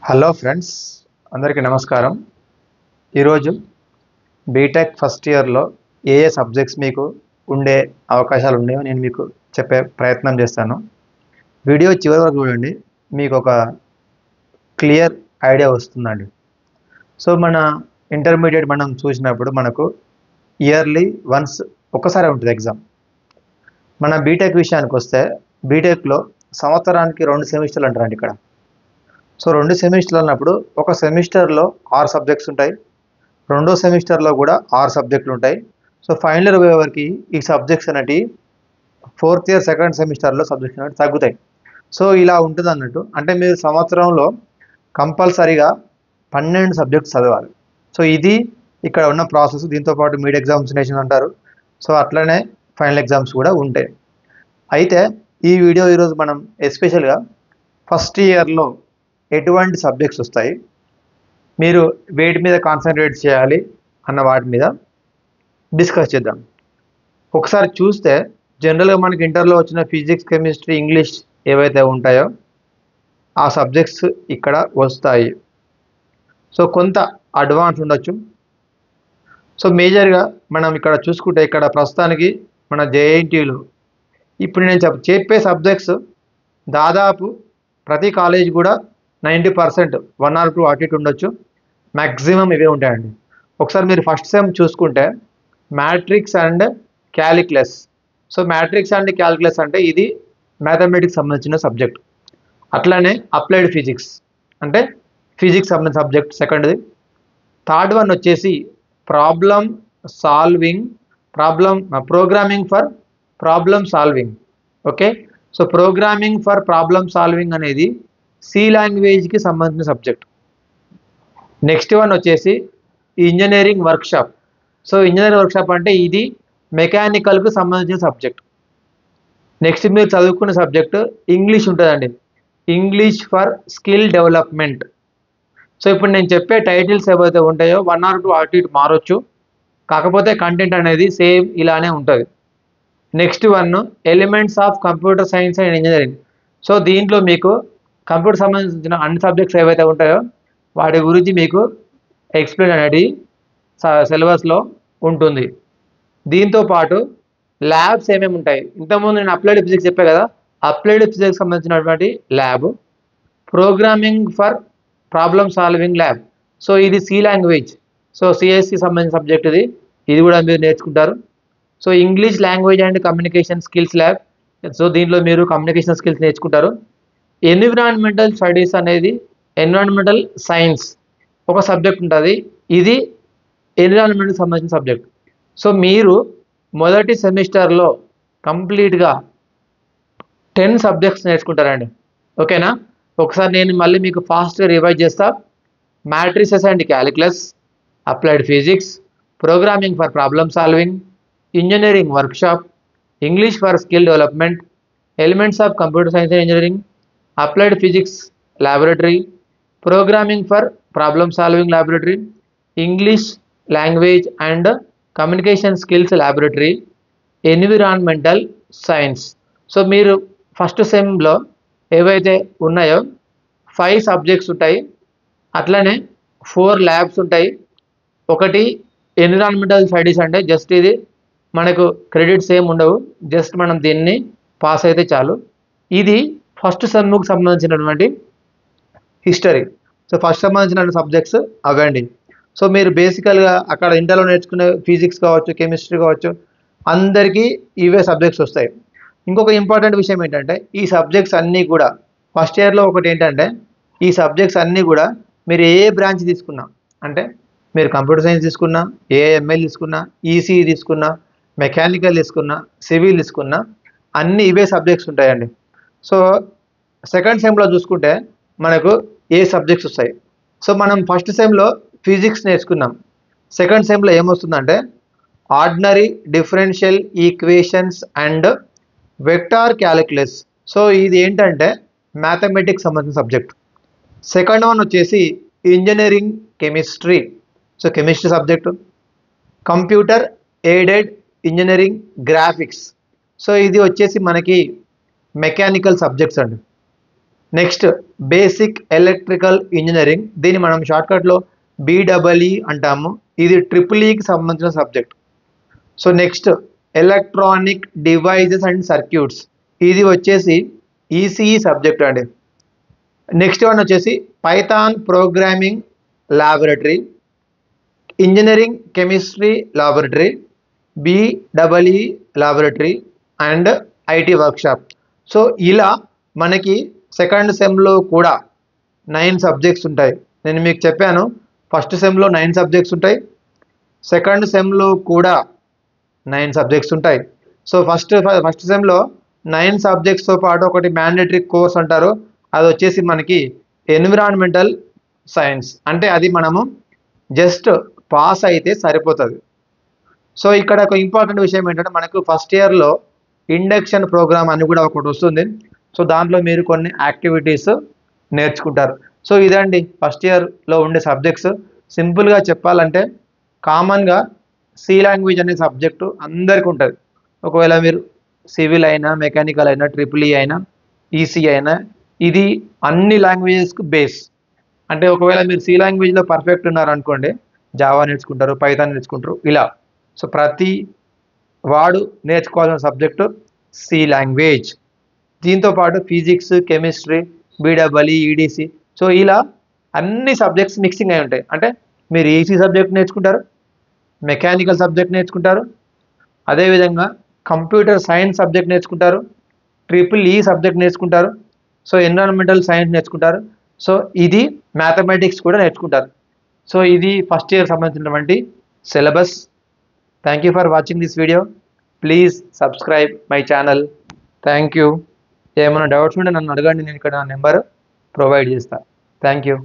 Hello friends, అందరికీ నమస్కారం. ఈరోజు బీటెక్ ఫస్ట్ ఇయర్లో ఏ సబ్జెక్ట్స్ మీకు ఉండే అవకాశాలు ఉన్నాయో నేను మీకు చెప్పే ప్రయత్నం చేస్తాను. వీడియో చివరి వరకు చూడండి, మీకు ఒక క్లియర్ ఐడియా వస్తుందండి. సో మన ఇంటర్మీడియట్ మనం చూసినప్పుడు మనకు ఇయర్లీ వన్స్ ఒకసారి ఉంటుంది ఎగ్జామ్. మన బీటెక్ విషయానికి వస్తే బీటెక్లో సంవత్సరానికి 2 సెమిస్టర్లు అంటారండి ఇక్కడ. సో 2 సెమిస్టర్లు అన్నప్పుడు ఒక సెమిస్టర్లో 6 సబ్జెక్ట్స్ ఉంటాయి, రెండో సెమిస్టర్లో కూడా 6 సబ్జెక్టులు ఉంటాయి. సో ఫైనల్ ఇయర్ పోయేవరకు ఈ సబ్జెక్ట్స్ అనేవి ఫోర్త్ ఇయర్ సెకండ్ సెమిస్టర్లో సబ్జెక్ట్స్ అనేవి తగ్గుతాయి. సో ఇలా ఉంటుంది అన్నట్టు. అంటే మీరు సంవత్సరంలో కంపల్సరీగా 12 సబ్జెక్ట్స్ చదవాలి. సో ఇది ఇక్కడ ఉన్న ప్రాసెస్. దీంతోపాటు మిడ్ ఎగ్జామినేషన్ అంటారు. సో అట్లనే ఫైనల్ ఎగ్జామ్స్ కూడా ఉంటాయి. అయితే ఈ వీడియో ఈరోజు మనం ఎస్పెషల్గా ఫస్ట్ ఇయర్లో ఎటువంటి సబ్జెక్ట్స్ వస్తాయి, మీరు వేటి మీద కాన్సన్ట్రేట్ చేయాలి అన్న వాటి మీద డిస్కస్ చేద్దాం. ఒకసారి చూస్తే జనరల్గా మనకి ఇంటర్లో వచ్చిన ఫిజిక్స్, కెమిస్ట్రీ, ఇంగ్లీష్ ఏవైతే ఉంటాయో ఆ సబ్జెక్ట్స్ ఇక్కడ వస్తాయి. సో కొంత అడ్వాన్స్ ఉండొచ్చు. సో మేజర్గా మనం ఇక్కడ చూసుకుంటే ఇక్కడ ప్రస్తుతానికి మన జేఎన్టీయూలో ఇప్పుడు నేను చెప్పే సబ్జెక్ట్స్ దాదాపు ప్రతి కాలేజ్ కూడా 90% 1 or 2 అటు ఇటు ఉండొచ్చు. మ్యాక్సిమం ఇవే ఉంటాయండి. ఒకసారి మీరు ఫస్ట్ సెమ్ చూసుకుంటే matrix and calculus. So matrix and calculus అంటే ఇది మ్యాథమెటిక్స్ సంబంధించిన సబ్జెక్ట్. అట్లానే అప్లైడ్ ఫిజిక్స్ అంటే ఫిజిక్స్ సంబంధించిన సబ్జెక్ట్ సెకండ్ది. థర్డ్ వన్ వచ్చేసి programming for problem solving. Okay, so programming for problem solving అనేది సి లాంగ్వేజ్కి సంబంధించిన సబ్జెక్ట్. నెక్స్ట్ వన్ వచ్చేసి engineering workshop. So engineering workshop అంటే ఇది మెకానికల్కు సంబంధించిన సబ్జెక్ట్. నెక్స్ట్ మీరు చదువుకునే సబ్జెక్టు ఇంగ్లీష్ ఉంటుందండి, English for skill development. So ఇప్పుడు నేను చెప్పే టైటిల్స్ ఏవైతే ఉంటాయో 1 or 2 అటు ఇటు మారొచ్చు, కాకపోతే కంటెంట్ అనేది సేమ్ ఇలానే ఉంటుంది. Next one elements of computer science and engineering. So దీంట్లో మీకు కంప్యూటర్ సంబంధించిన అన్ని సబ్జెక్ట్స్ ఏవైతే ఉంటాయో వాటి గురించి మీకు ఎక్స్ప్లెయిన్ అనేది సిలబస్లో ఉంటుంది. దీంతోపాటు ల్యాబ్స్ ఏమేమి ఉంటాయి, ఇంతకుముందు నేను అప్లైడ్ ఫిజిక్స్ చెప్పాను కదా, అప్లైడ్ ఫిజిక్స్ సంబంధించినటువంటి lab, programming for problem solving lab. So ఇది సి లాంగ్వేజ్, సో సిఎస్సి సంబంధించిన సబ్జెక్ట్ ఇది కూడా మీరు నేర్చుకుంటారు. So English language and communication skills lab. So దీంట్లో మీరు కమ్యూనికేషన్ స్కిల్స్ నేర్చుకుంటారు. ఎన్విరాన్మెంటల్ స్టడీస్ అనేది ఎన్విరాన్మెంటల్ సైన్స్ ఒక సబ్జెక్ట్ ఉంటుంది, ఇది ఎన్విరాన్మెంట్కి సంబంధించిన సబ్జెక్ట్. సో మీరు మొదటి సెమిస్టర్లో కంప్లీట్గా 10 సబ్జెక్ట్స్ నేర్చుకుంటారండి. ఓకేనా, ఒకసారి నేను మళ్ళీ మీకు ఫాస్ట్గా రివైజ్ చేస్తా. Matrices and calculus, applied physics, programming for problem solving, engineering workshop, English for skill development, elements of computer science and engineering, applied physics laboratory, programming for problem solving laboratory, English language and communication skills laboratory, environmental science. So మీరు first సెమ్లో ఏవైతే ఉన్నాయో 5 subjects ఉంటాయి, అట్లనే 4 labs ఉంటాయి. ఒకటి environmental studies అంటే just ఇది మనకు క్రెడిట్స్ ఏమి ఉండవు, జస్ట్ మనం దీన్ని పాస్ అయితే చాలు. ఇది ఫస్ట్ సెమ్కి సంబంధించినటువంటి హిస్టరీ. సో ఫస్ట్ సంబంధించిన సబ్జెక్ట్స్ అవండి. సో మీరు బేసికల్గా అక్కడ ఇంటర్లో నేర్చుకునే ఫిజిక్స్ కావచ్చు, కెమిస్ట్రీ కావచ్చు, అందరికీ ఇవే సబ్జెక్ట్స్ వస్తాయి. ఇంకొక ఇంపార్టెంట్ విషయం ఏంటంటే ఈ సబ్జెక్ట్స్ అన్నీ కూడా ఫస్ట్ ఇయర్లో ఒకటి ఏంటంటే ఈ సబ్జెక్ట్స్ అన్నీ కూడా మీరు ఏ బ్రాంచ్ తీసుకున్నా, అంటే మీరు కంప్యూటర్ సైన్స్ తీసుకున్నా, ఏఎంఎల్ తీసుకున్నా, ఈసీఈ తీసుకున్నా, మెకానికల్ తీసుకున్నా, సివిల్ తీసుకున్నా, అన్నీ ఇవే సబ్జెక్ట్స్ ఉంటాయండి. సో సెకండ్ సెమ్లో చూసుకుంటే మనకు ఏ సబ్జెక్ట్స్ వస్తాయి. సో మనం ఫస్ట్ సెమ్లో ఫిజిక్స్ నేర్చుకున్నాం, సెకండ్ సెమ్లో ఏమొస్తుందంటే ordinary differential equations and vector calculus. So ఇది ఏంటంటే మ్యాథమెటిక్స్ సంబంధించిన సబ్జెక్ట్. సెకండ్ వన్ వచ్చేసి engineering chemistry. So chemistry subject. Computer aided engineering graphics. So ఇది వచ్చేసి మనకి మెకానికల్ సబ్జెక్ట్స్ అండి. నెక్స్ట్ బేసిక్ ఎలక్ట్రికల్ ఇంజనీరింగ్, దీన్ని మనం షార్ట్కట్లో BEE అంటాము. ఇది EEEకి సంబంధించిన subject. So next electronic devices and circuits, ఇది వచ్చేసి ECE సబ్జెక్ట్ అండి. నెక్స్ట్ వన్ వచ్చేసి Python programming laboratory, engineering chemistry laboratory, BEE laboratory and IT workshop. So ఇలా మనకి సెకండ్ సెమ్లో కూడా 9 సబ్జెక్ట్స్ ఉంటాయి. నేను మీకు చెప్పాను ఫస్ట్ సెమ్లో 9 సబ్జెక్ట్స్ ఉంటాయి, సెకండ్ సెమ్లో కూడా 9 సబ్జెక్ట్స్ ఉంటాయి. సో ఫస్ట్ సెమ్లో 9 సబ్జెక్ట్స్తో పాటు ఒకటి మ్యాండేటరీ కోర్స్ అంటారు, అది వచ్చేసి మనకి ఎన్విరాన్మెంటల్ సైన్స్. అంటే అది మనము జస్ట్ పాస్ అయితే సరిపోతుంది. సో ఇక్కడ ఒక ఇంపార్టెంట్ విషయం ఏంటంటే మనకు ఫస్ట్ ఇయర్లో ఇండక్షన్ ప్రోగ్రామ్ అని కూడా ఒకటి వస్తుంది. సో దాంట్లో మీరు కొన్ని యాక్టివిటీస్ నేర్చుకుంటారు. సో ఇదండి ఫస్ట్ ఇయర్లో ఉండే సబ్జెక్ట్స్. సింపుల్గా చెప్పాలంటే కామన్గా సి లాంగ్వేజ్ అనే సబ్జెక్టు అందరికీ ఉంటుంది. ఒకవేళ మీరు సివిల్ అయినా, మెకానికల్ అయినా, EEE అయినా, ECE అయినా, ఇది అన్ని లాంగ్వేజెస్కి బేస్. అంటే ఒకవేళ మీరు సి లాంగ్వేజ్లో పర్ఫెక్ట్ ఉన్నారనుకోండి, జావా నేర్చుకుంటారు, పైథాన్ నేర్చుకుంటారు, ఇలా. సో ప్రతి వాడు నేర్చుకోవాల్సిన సబ్జెక్టు సి లాంగ్వేజ్. దీంతోపాటు physics, chemistry, BEE, EDC, so ఇలా అన్ని సబ్జెక్ట్స్ మిక్సింగ్ అయి ఉంటాయి. అంటే మీరు ECE సబ్జెక్ట్ నేర్చుకుంటారు, మెకానికల్ సబ్జెక్ట్ నేర్చుకుంటారు, అదేవిధంగా కంప్యూటర్ సైన్స్ సబ్జెక్ట్ నేర్చుకుంటారు, EEE సబ్జెక్ట్ నేర్చుకుంటారు, సో ఎన్విరాన్మెంటల్ సైన్స్ నేర్చుకుంటారు, సో ఇది మ్యాథమెటిక్స్ కూడా నేర్చుకుంటారు. సో ఇది ఫస్ట్ ఇయర్ సంబంధించినటువంటి syllabus. Thank you for watching this video. Please subscribe my channel. Thank you. ఏమైనా డౌట్స్ ఉంటే నన్ను అడగండి, నేను ఇక్కడ నా నెంబర్ ప్రొవైడ్ చేస్తాను. Thank you.